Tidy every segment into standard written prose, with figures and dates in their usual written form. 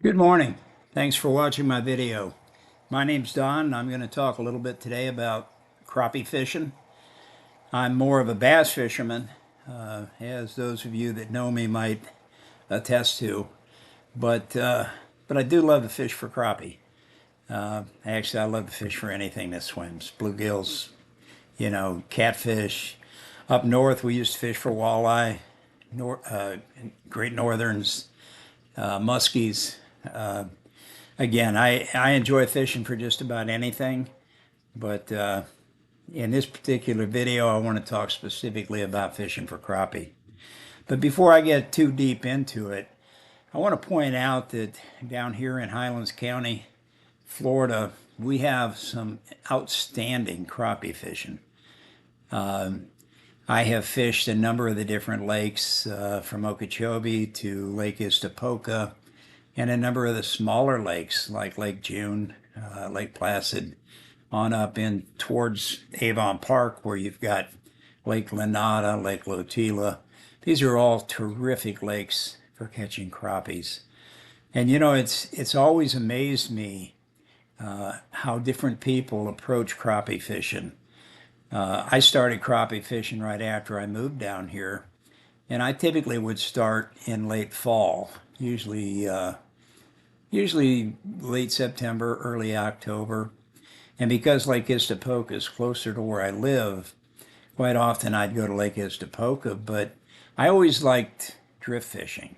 Good morning. Thanks for watching my video. My name's Don, and I'm going to talk a little bit today about crappie fishing. I'm more of a bass fisherman, as those of you that know me might attest to, but I do love to fish for crappie. Actually, I love to fish for anything that swims. Bluegills, catfish. Up north, we used to fish for walleye, great northerns, muskies. Again, I enjoy fishing for just about anything, but in this particular video, I want to talk specifically about fishing for crappie. But before I get too deep into it, I want to point out that down here in Highlands County, Florida, we have some outstanding crappie fishing. I have fished a number of the different lakes from Okeechobee to Lake Istapoca, and a number of the smaller lakes like Lake June, Lake Placid, on up in towards Avon Park where you've got Lake Lanada, Lake Lotila. These are all terrific lakes for catching crappies. And it's always amazed me how different people approach crappie fishing. I started crappie fishing right after I moved down here, and I typically would start in late fall, usually late September, early October. And because Lake Istapoca is closer to where I live, quite often I'd go to Lake Istapoca, but I always liked drift fishing.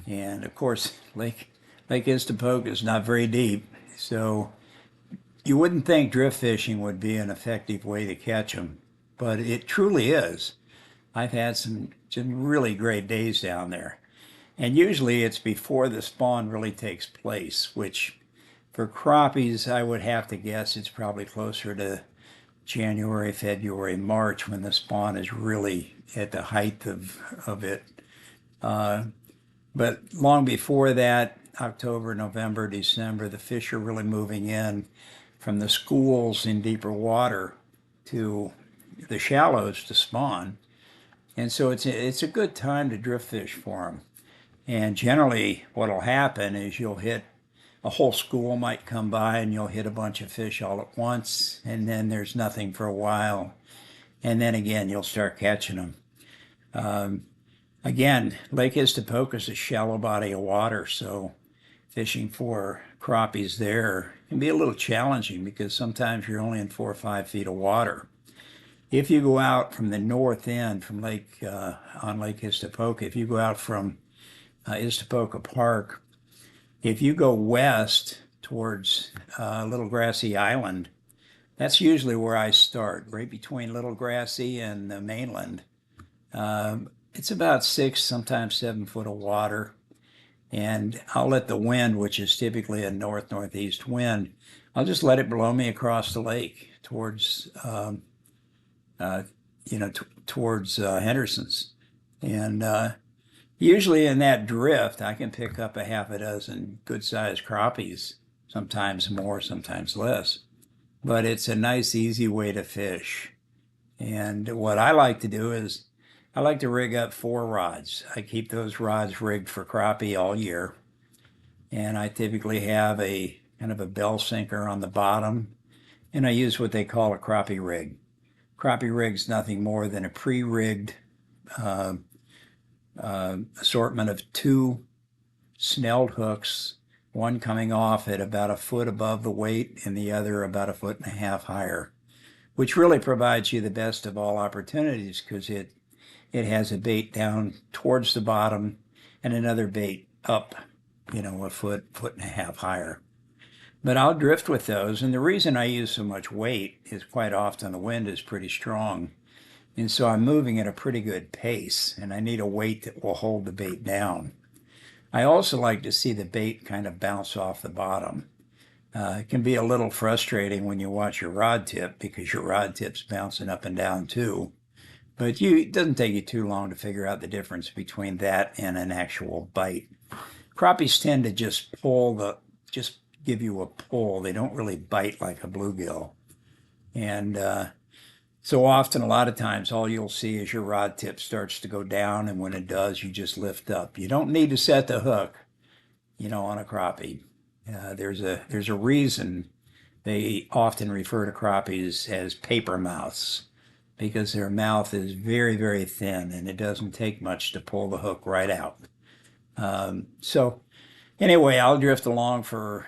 And of course, Lake Istapoca is not very deep, so you wouldn't think drift fishing would be an effective way to catch them, but it truly is. I've had some really great days down there. And usually it's before the spawn really takes place, which for crappies, I would have to guess it's probably closer to January, February, March when the spawn is really at the height of it. But long before that, October, November, December, the fish are really moving in from the schools in deeper water to the shallows to spawn. And so it's a good time to drift fish for them. And generally what'll happen is you'll hit a whole school might come by and you'll hit a bunch of fish all at once, and then there's nothing for a while. And then again, you'll start catching them. Again, Lake Istapoca is a shallow body of water, so fishing for crappies there can be a little challenging because sometimes you're only in 4 or 5 feet of water. If you go out from the north end from Lake Istapoca, if you go out from Istapoca Park, if you go west towards Little Grassy Island, that's usually where I start, right between Little Grassy and the mainland. It's about 6, sometimes 7 foot of water, and I'll let the wind, which is typically a north-northeast wind, I'll just let it blow me across the lake towards, towards Henderson's. And usually in that drift, I can pick up a half a dozen good-sized crappies, sometimes more, sometimes less. But it's a nice, easy way to fish. And what I like to do is I like to rig up 4 rods. I keep those rods rigged for crappie all year. And I typically have a kind of a bell sinker on the bottom, and I use what they call a crappie rig. Crappie rig's nothing more than a pre-rigged assortment of 2 snelled hooks, one coming off at about a foot above the weight and the other about 1.5 feet higher, which really provides you the best of all opportunities because it has a bait down towards the bottom and another bait up, a foot, 1.5 feet higher. But I'll drift with those, and the reason I use so much weight is quite often the wind is pretty strong. And so I'm moving at a pretty good pace, and I need a weight that will hold the bait down. I also like to see the bait kind of bounce off the bottom. It can be a little frustrating when you watch your rod tip because your rod tip's bouncing up and down too. But it doesn't take you too long to figure out the difference between that and an actual bite. Crappies tend to just give you a pull. They don't really bite like a bluegill. And so often, a lot of times, all you'll see is your rod tip starts to go down, and when it does, you just lift up. You don't need to set the hook. on a crappie. There's a reason they often refer to crappies as paper mouths because their mouth is very, very thin and it doesn't take much to pull the hook right out. So anyway, I'll drift along for,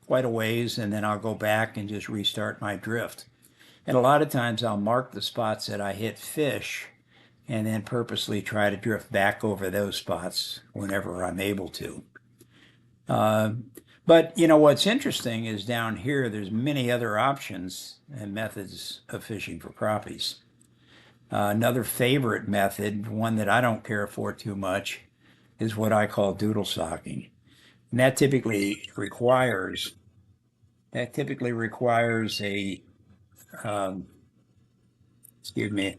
quite a ways and then I'll go back and just restart my drift. And a lot of times I'll mark the spots that I hit fish and then purposely try to drift back over those spots whenever I'm able to. But what's interesting is down here there's many other options and methods of fishing for crappies. Another favorite method, one that I don't care for too much, is what I call doodle socking. And that typically requires a excuse me,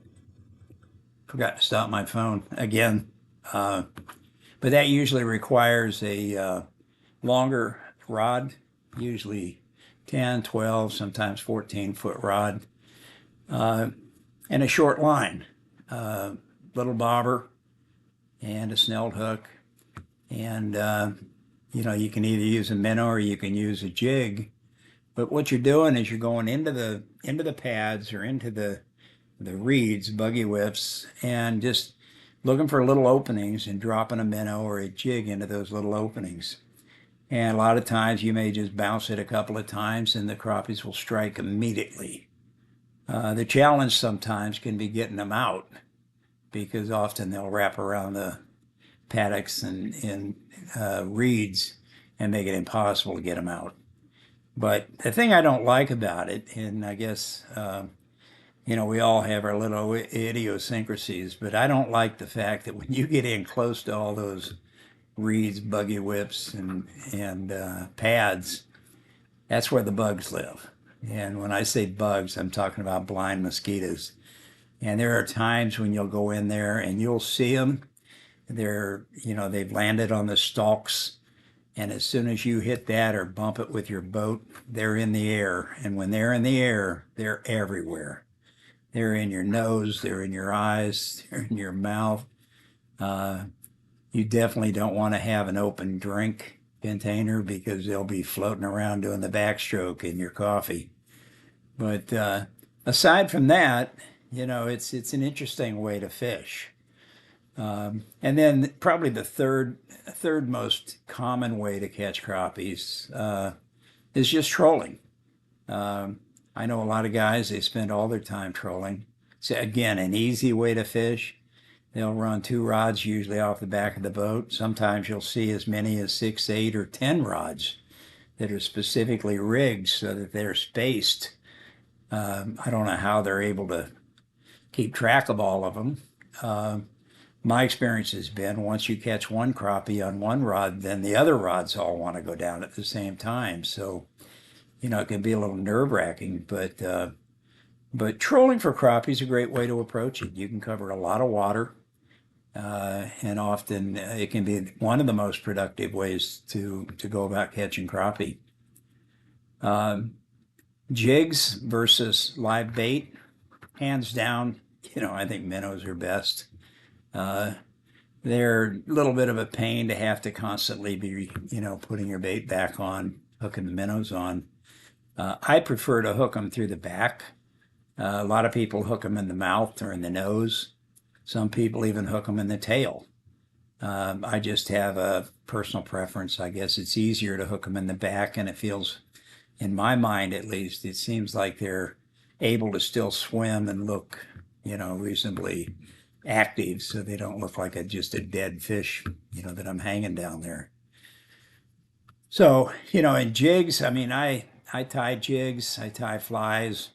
forgot to stop my phone again. But that usually requires a longer rod, usually 10, 12, sometimes 14-foot rod, and a short line, little bobber, and a snelled hook. And, you can either use a minnow or you can use a jig. But what you're doing is you're going into the pads or into the reeds, buggy whips, and just looking for little openings and dropping a minnow or a jig into those little openings. And a lot of times you may just bounce it a couple of times and the crappies will strike immediately. The challenge sometimes can be getting them out because often they'll wrap around the paddocks and reeds and make it impossible to get them out. But the thing I don't like about it, and I guess, we all have our little idiosyncrasies, but I don't like the fact that when you get in close to all those reeds, buggy whips, and pads, that's where the bugs live. And when I say bugs, I'm talking about blind mosquitoes. And there are times when you'll go in there and you'll see them. They've landed on the stalks. And as soon as you hit that or bump it with your boat, they're in the air. And when they're in the air, they're everywhere. They're in your nose, they're in your eyes, they're in your mouth. You definitely don't want to have an open drink container because they'll be floating around doing the backstroke in your coffee. But aside from that, it's an interesting way to fish. And then probably the third most common way to catch crappies is just trolling. I know a lot of guys, they spend all their time trolling. So again, an easy way to fish. They'll run 2 rods usually off the back of the boat. Sometimes you'll see as many as 6, 8, or 10 rods that are specifically rigged so that they're spaced. I don't know how they're able to keep track of all of them. My experience has been once you catch one crappie on one rod, then the other rods all want to go down at the same time. So, it can be a little nerve-wracking, but trolling for crappie is a great way to approach it. You can cover a lot of water, and often it can be one of the most productive ways to go about catching crappie. Jigs versus live bait, hands down, I think minnows are best. They're a little bit of a pain to have to constantly be, putting your bait back on, hooking the minnows on. I prefer to hook them through the back. A lot of people hook them in the mouth or in the nose. Some people even hook them in the tail. I just have a personal preference. I guess it's easier to hook them in the back, and it feels, in my mind at least, it seems like they're able to still swim and look, reasonably active, so they don't look like just a dead fish, that I'm hanging down there. So, in jigs, I tie jigs, I tie flies.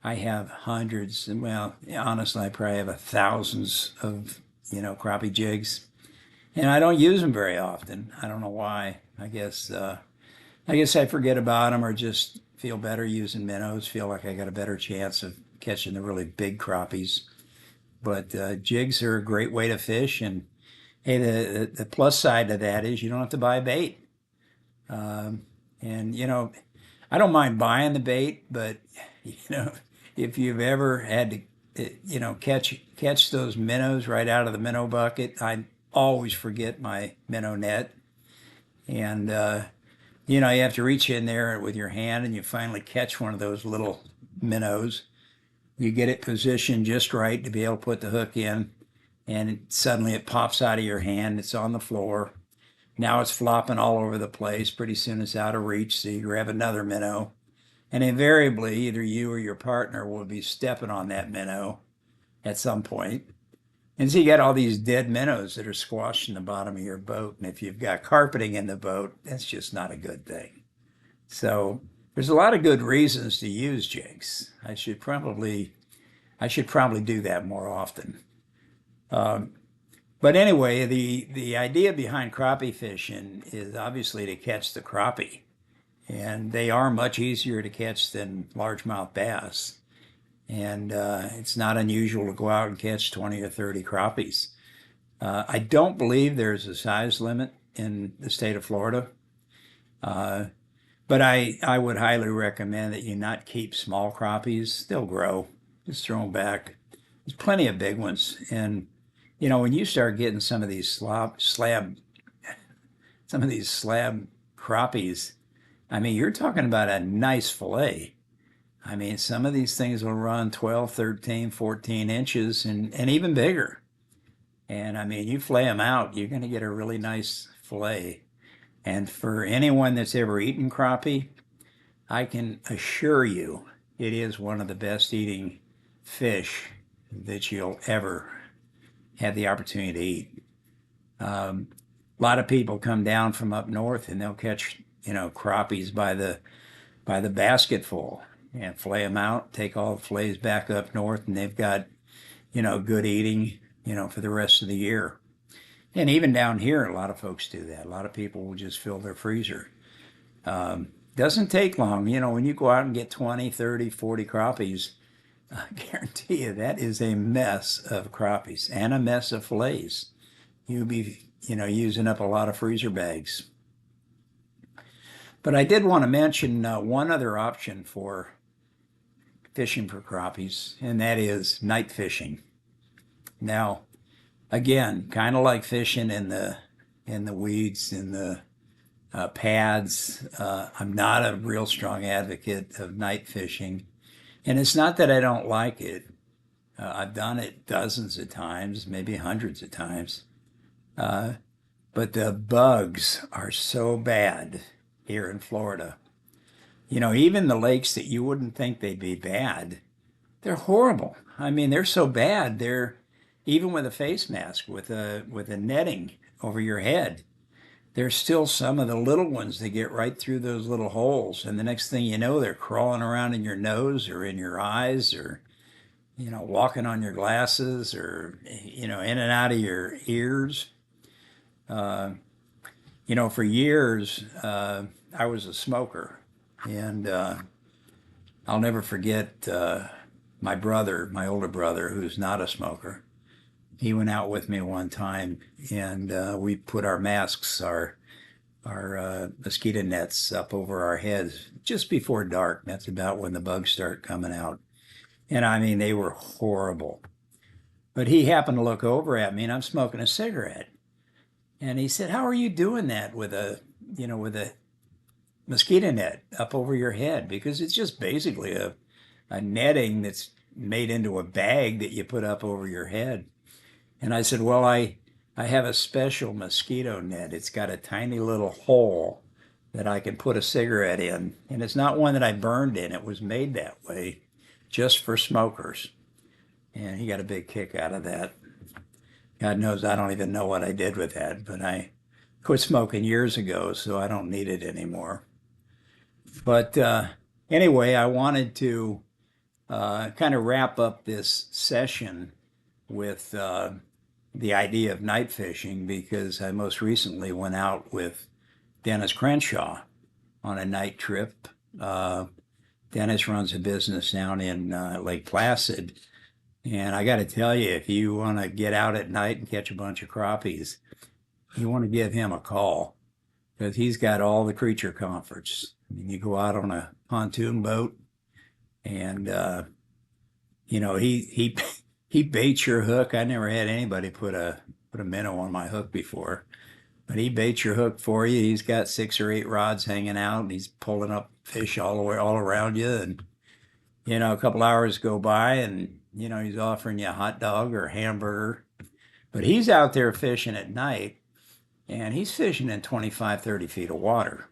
I have hundreds, and well, honestly, I probably have thousands of, crappie jigs, and I don't use them very often. I don't know why. I guess I forget about them or just feel better using minnows. Feel like I got a better chance of catching the really big crappies. But jigs are a great way to fish, and hey, the plus side of that is you don't have to buy bait. And I don't mind buying the bait, but if you've ever had to, catch those minnows right out of the minnow bucket, I always forget my minnow net, And, you know, you have to reach in there with your hand and you finally catch one of those little minnows. You get it positioned just right to be able to put the hook in, and suddenly it pops out of your hand. It's on the floor. Now it's flopping all over the place. Pretty soon it's out of reach, so you grab another minnow. And invariably, either you or your partner will be stepping on that minnow at some point. And so you got all these dead minnows that are squashed in the bottom of your boat. And if you've got carpeting in the boat, that's just not a good thing. So there's a lot of good reasons to use jigs. I should probably do that more often. Um, but anyway, the idea behind crappie fishing is obviously to catch the crappie, and they are much easier to catch than largemouth bass. And it's not unusual to go out and catch 20 or 30 crappies. I don't believe there's a size limit in the state of Florida, uh, but I would highly recommend that you not keep small crappies. They'll grow. Just throw them back. There's plenty of big ones. And, you know, when you start getting some of these slab crappies, I mean, you're talking about a nice fillet. I mean, some of these things will run 12, 13, 14 inches and even bigger. And I mean, you flay them out, you're going to get a really nice fillet. And for anyone that's ever eaten crappie, I can assure you it is one of the best eating fish that you'll ever have the opportunity to eat. A lot of people come down from up north and they'll catch, you know, crappies by the basketful and flay them out, take all the fillets back up north, and they've got, you know, good eating, you know, for the rest of the year. And even down here, a lot of folks do that. A lot of people will just fill their freezer. Doesn't take long. You know, when you go out and get 20, 30, 40 crappies, I guarantee you that is a mess of crappies and a mess of fillets. You'll be, you know, using up a lot of freezer bags. But I did want to mention one other option for fishing for crappies, and that is night fishing. Now, again, kind of like fishing in the weeds, in the pads. I'm not a real strong advocate of night fishing, and it's not that I don't like it. I've done it dozens of times, maybe hundreds of times. Uh, but the bugs are so bad here in Florida. You know, even the lakes that you wouldn't think they'd be bad, they're horrible. I mean, they're so bad. They're even with a face mask, with a netting over your head. There's still some of the little ones that get right through those little holes, and the next thing you know, they're crawling around in your nose or in your eyes, or you know, walking on your glasses, or you know, in and out of your ears. Uh, you know, for years, I was a smoker, and I'll never forget my brother, my older brother, who's not a smoker. He went out with me one time, and we put our masks, our mosquito nets, up over our heads just before dark. That's about when the bugs start coming out, and I mean they were horrible. But he happened to look over at me, and I'm smoking a cigarette, and he said, "How are you doing that with a mosquito net up over your head?" Because it's just basically a netting that's made into a bag that you put up over your head. And I said, well, I have a special mosquito net. It's got a tiny little hole that I can put a cigarette in. And it's not one that I burned in. It was made that way just for smokers. And he got a big kick out of that. God knows I don't even know what I did with that, but I quit smoking years ago, so I don't need it anymore. But anyway, I wanted to kind of wrap up this session with the idea of night fishing because I most recently went out with Dennis Crenshaw on a night trip. Dennis runs a business down in Lake Placid. And I got to tell you, if you want to get out at night and catch a bunch of crappies, you want to give him a call because he's got all the creature comforts. I mean, you go out on a pontoon boat and, you know, he baits your hook. I never had anybody put a minnow on my hook before. But he baits your hook for you. He's got 6 or 8 rods hanging out, and he's pulling up fish all the way, all around you. And a couple hours go by, and he's offering you a hot dog or a hamburger. But he's out there fishing at night, and he's fishing in 25, 30 feet of water.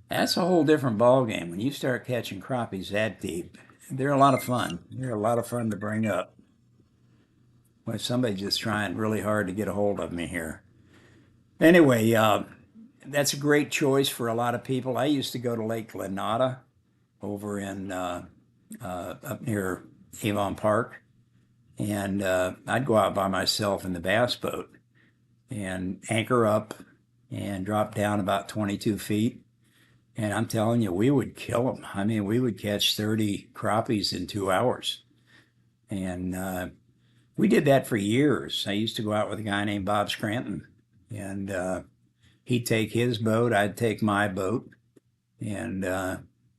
That's a whole different ball game when you start catching crappies that deep. They're a lot of fun. They're a lot of fun to bring up. Well, somebody's just trying really hard to get a hold of me here. Anyway, that's a great choice for a lot of people. I used to go to Lake Glenada over in up near Avon Park, and I'd go out by myself in the bass boat and anchor up and drop down about 22 feet. And I'm telling you, we would kill them. I mean, we would catch 30 crappies in 2 hours. And we did that for years. I used to go out with a guy named Bob Scranton, and he'd take his boat, I'd take my boat, and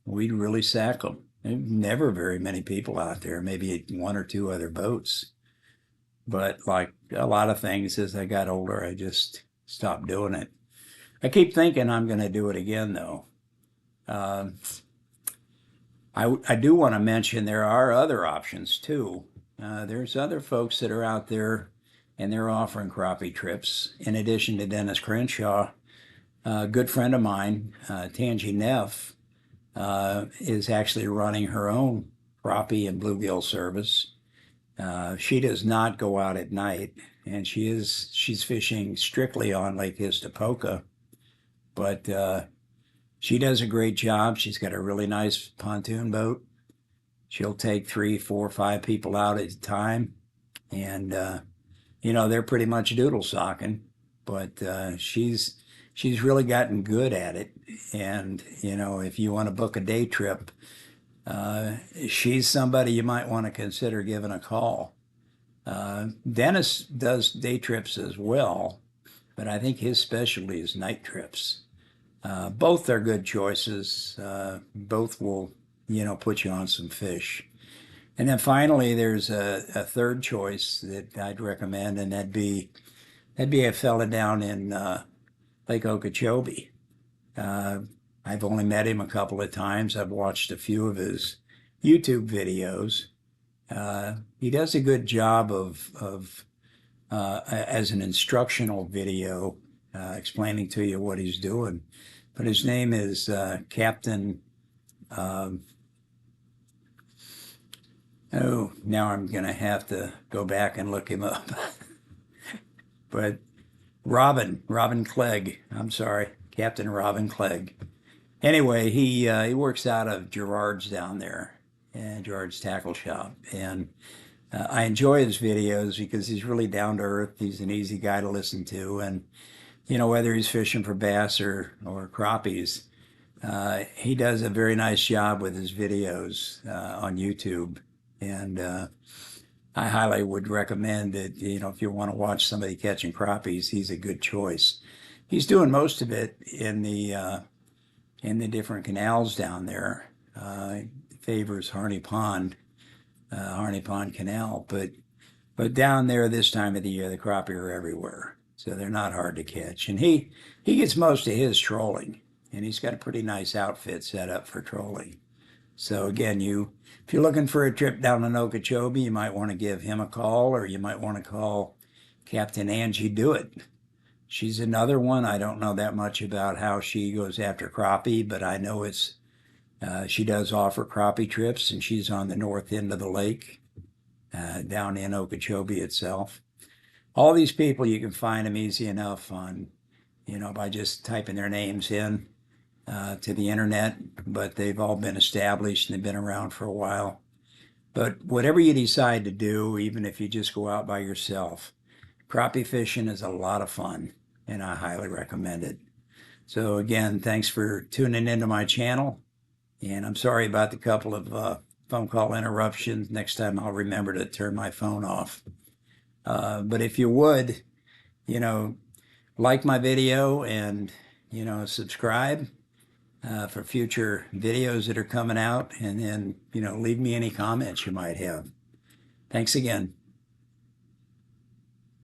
we'd really sack them. There's never very many people out there, maybe 1 or 2 other boats. But like a lot of things, as I got older, I just stopped doing it. I keep thinking I'm going to do it again, though. I do want to mention there are other options, too. There's other folks that are out there, and they're offering crappie trips. In addition to Dennis Crenshaw, a good friend of mine, Tangie Neff, is actually running her own crappie and bluegill service. She does not go out at night, and she's fishing strictly on Lake Istapoca, but she does a great job. She's got a really nice pontoon boat. She'll take 3, 4, 5 people out at a time, and they're pretty much doodle socking, but she's really gotten good at it. And if you want to book a day trip, she's somebody you might want to consider giving a call. Dennis does day trips as well, but I think his specialty is night trips. Both are good choices. Both will, put you on some fish. And then finally, there's a third choice that I'd recommend, and that'd be a fella down in Lake Okeechobee. I've only met him a couple of times. I've watched a few of his YouTube videos. He does a good job of as an instructional video, explaining to you what he's doing. But his name is Captain. Now I'm going to have to go back and look him up. But Robin Clegg. I'm sorry, Captain Robin Clegg. Anyway, he works out of Gerard's down there, and Gerard's Tackle Shop, and I enjoy his videos because he's really down to earth. He's an easy guy to listen to, and whether he's fishing for bass or crappies, he does a very nice job with his videos on YouTube, and I highly would recommend that, if you want to watch somebody catching crappies, he's a good choice. He's doing most of it in the different canals down there. Favors Harney Pond Canal, but down there this time of the year, the crappie are everywhere, so they're not hard to catch. And he gets most of his trolling, and he's got a pretty nice outfit set up for trolling. So again, if you're looking for a trip down in Okeechobee, you might want to give him a call, or you might want to call Captain Angie Dewitt. She's another one. I don't know that much about how she goes after crappie, but I know she does offer crappie trips, and she's on the north end of the lake, down in Okeechobee itself. All these people, you can find them easy enough on, by just typing their names in to the internet, but they've all been established and they've been around for a while. But whatever you decide to do, even if you just go out by yourself, crappie fishing is a lot of fun, and I highly recommend it. So again, thanks for tuning into my channel, and I'm sorry about the couple of phone call interruptions. Next time I'll remember to turn my phone off. But if you would, like my video and, subscribe for future videos that are coming out, and then, leave me any comments you might have. Thanks again.